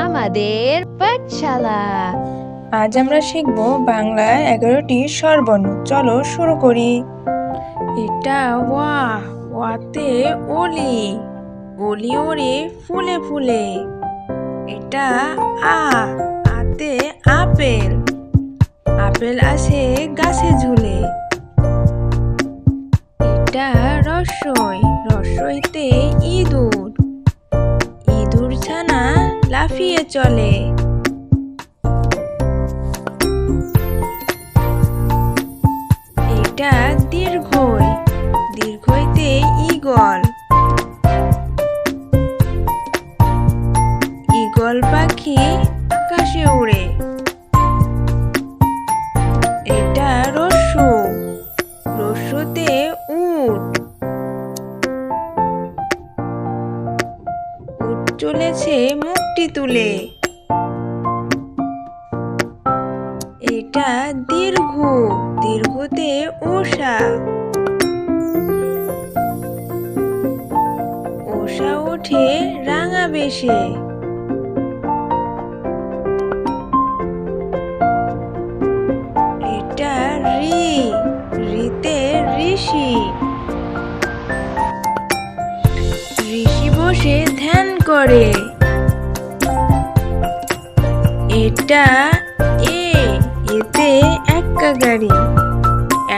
আমাদের পাঠশালা। আজ আমরা শিখব বাংলায় 11টি স্বরবর্ণ। চলো শুরু করি। এটা ওয়া, ওয়াতে ওলি, ওলি ওরে ফুলে ফুলে। এটা আ, আতে আপেল, আপেল আসে গাছে ঝুলে। এটা রসই, রসইতে ইঁদুর, ইঁদুর ছানা লাফিয়ে চলে। এটা দীর্ঘই, দীর্ঘইতে ঈগল, ঈগল পাখি আকাশে উড়ে। এটা রস্যু, রস্যুতে উট, উট চলেছে মুখটি তুলে। এটা দীর্ঘ, দীর্ঘতে উষা, উষা ওঠে রাঙা বেশে। এটা রি, রিতে ঋষি, ঋষি বসে ধ্যান করে। এটা এ, এতে এক্কা গাড়ি,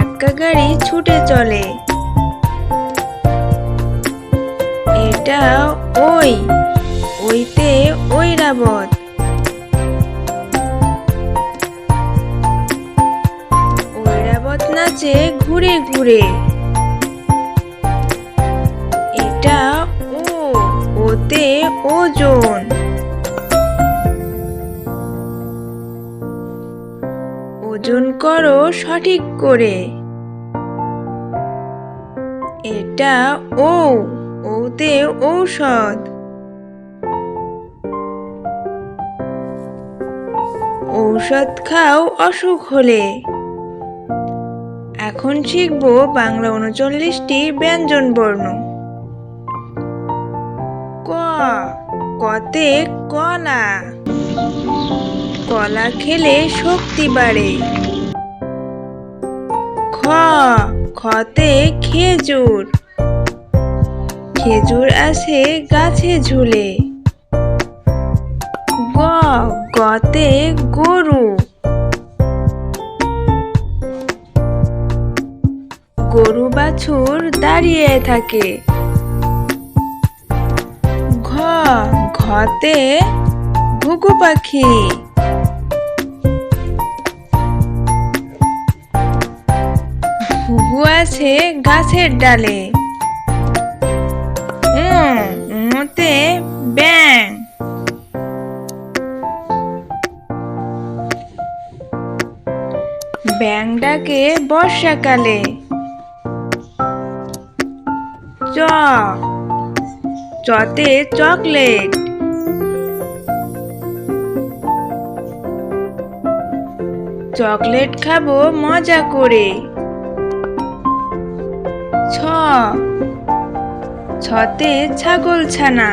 এক্কা গাড়ি ছুটে চলে। এটা ওই, ওইতে ঐরাবত, ঐরাবত নাচে ঘুরে ঘুরে। এটা ও, ওতে ওজন, ওজন করো সঠিক করে। এটা ও, ওতে ঔষধ, ঔষধ খাও অসুখ হলে। এখন শিখব বাংলা 39টি ব্যঞ্জন বর্ণ। ক, কতে কলা, কলা খেলে শক্তি বাড়ে। খ, খতে খেজুর, খেজুর আসে গাছে ঝুলে। গ, গতে গরু, গরু বাছুর দাঁড়িয়ে থাকে। ঘ, ঘতে ঘুঘু পাখি, ঘুঘু আছে গাছের ডালে। মতে ব্যাং, ব্যাং ডাকে বর্ষাকালে। চ, চতে চকলেট, চকলেট খাবো মজা করে। ছ, ছতে ছাগল ছানা,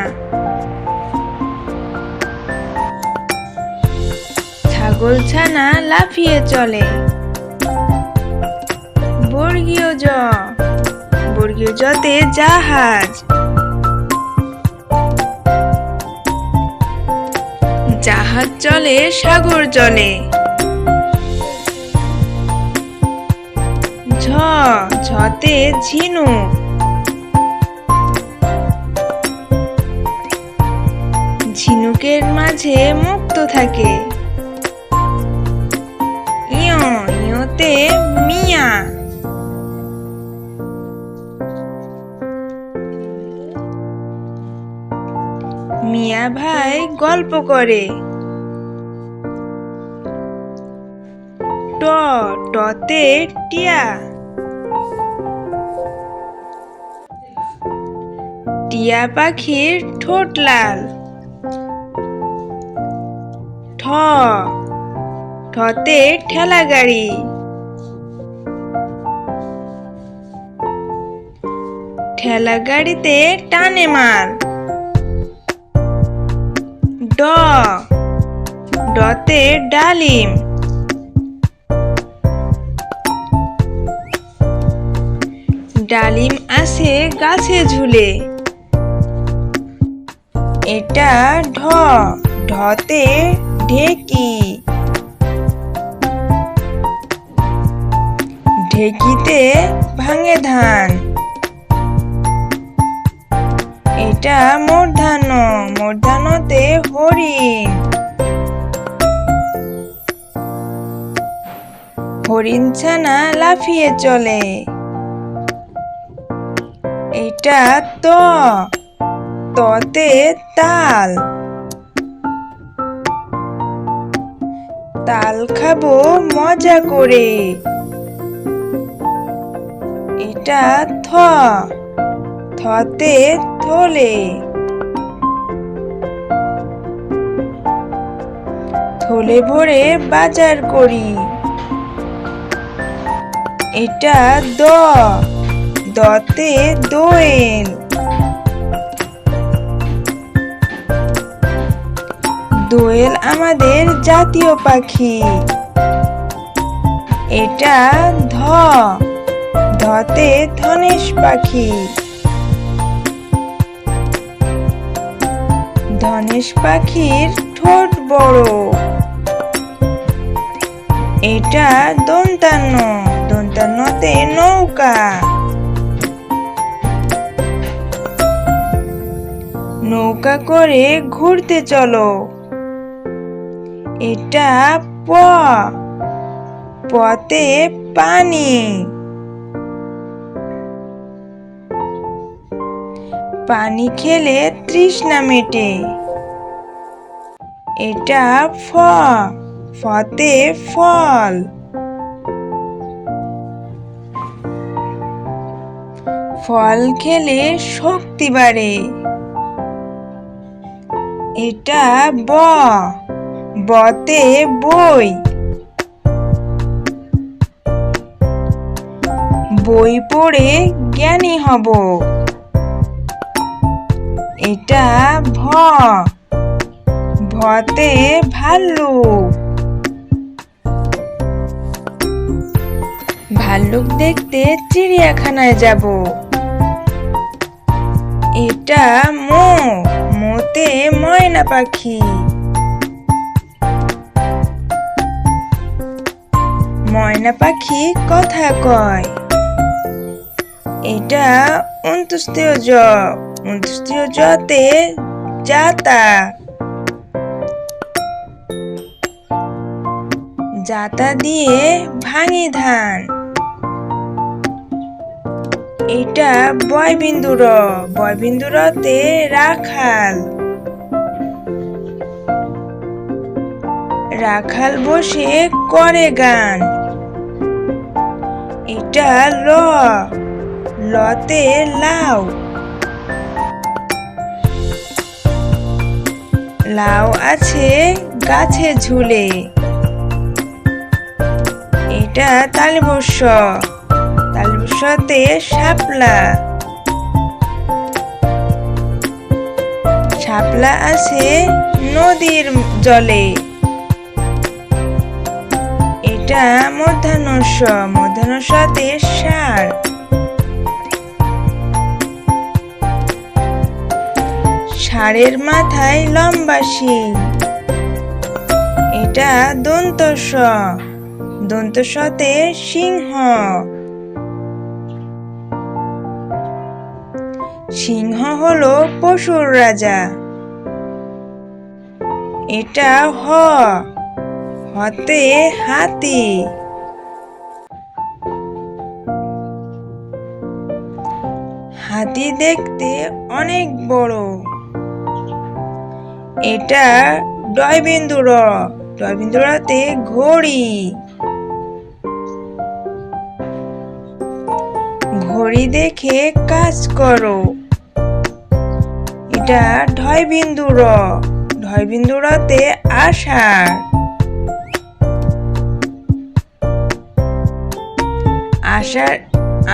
ছাগল ছানা লাফিয়ে চলে। বর্গীয় জ, বর্গীয় জতে জাহাজ, জাহাজ চলে সাগর জলে। ঝ, ঝতে ঝিনুক, ঝিনুকের মাঝে মুক্ত থাকে। ইয়, ইয়তে মিয়া, মিয়া ভাই গল্প করে। ট, টতে টিয়া, টিয়া পাখির ঠোঁট লাল। ঠ, ঠতে ঠেলা গাড়ি, ঠেলা গাড়িতে টানে মাল। ড ডতে ডালিম। ডালিম আছে গাছে ঝুলে। এটা ঢ ঢতে ঢেকি। ঢেকিতে ভাঙে ধান। এটা মূর্ধন্য মূর্ধন্যতে হরিণ। হরিণ ছানা লাফিয়ে চলে। এটা ত ততে তাল। তাল খাবো মজা করে। এটা থ থতে থলে। থলে ভরে বাজার করি। এটা দ দতে দোয়েল। দোয়েল আমাদের জাতীয় পাখি। এটা ধ ধতে ধনেশ পাখি। ধনেশ পাখির ঠোঁট বড়। এটা দন্তান্ন দন্তান্নতে নৌকা। নৌকা করে ঘুরতে চলো। এটা প পতে পানি। পানি খেলে তৃষ্ণা মেটে। এটা ফ ফতে ফল। ফল খেলে শক্তি বাড়ে। এটা ব বতে বই। বই পড়ে জ্ঞানী হব। এটা ভ ভতে ভাল্লুক। ভাল্লুক দেখতে চিড়িয়াখানায় যাব। এটা মো মোতে ময়না পাখি। ময়না পাখি কথা কয়। এটা অন্ত্যেষ্টিয় জ অন্ত্যেষ্টিয় জতে জাতা। জাতা দিয়ে ভাঙি ধান। এটা বয়বিন্দুর বয়বিন্দুরতে রাখাল। রাখাল বসে করে গান। এটা ল লতে লাউ। লাউ আছে গাছে ঝুলে। এটা তালবস্য তালবস্যতে শাপলা। শাপলা আছে নদীর জলে। এটা মূর্ধন্য মূর্ধন্যতে ষাঁড়। ষাঁড়ের মাথায় লম্বা শিং। এটা দন্তস্ব দন্তস্বতে সিংহ। সিংহ হলো পশুর রাজা। এটা হ হতে হাতি। হাতি দেখতে অনেক বড়। এটা ডয়বিন্দুর ডয়বিন্দুরতে ঘড়ি। ঘড়ি দেখে কাজ করো। এটা ঢয়বিন্দুর ঢয়বিন্দুরতে আষাঢ়।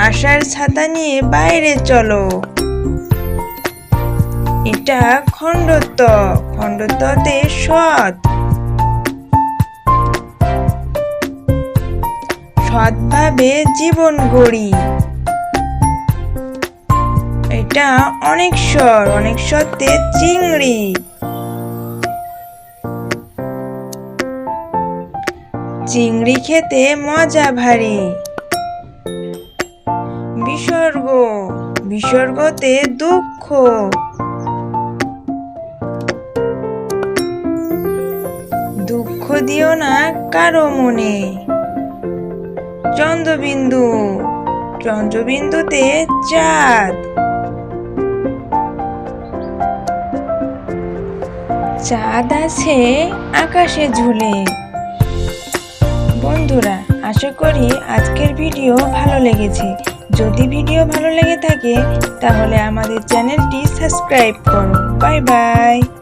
আষাঢ় ছাতা নিয়ে বাইরে চলো। এটা খণ্ডত্ব, খণ্ডত্বতে সৎ। সৎভাবে জীবন গড়ি। এটা অনেক স্বর, অনেক সত্যে চিংড়ি। চিংড়ি খেতে মজা ভারী। বিসর্গ, বিসর্গতে দুঃখ। দুঃখ দিও না কারো মনে। চন্দ্রবিন্দু, চন্দ্রবিন্দুতে চাঁদ। চাঁদ আছে আকাশে ঝুলে। বন্ধুরা, আশা করি আজকের ভিডিও ভালো লেগেছে। যদি ভিডিও ভালো লেগে থাকে তাহলে আমাদের চ্যানেলটি সাবস্ক্রাইব করো। Bye bye.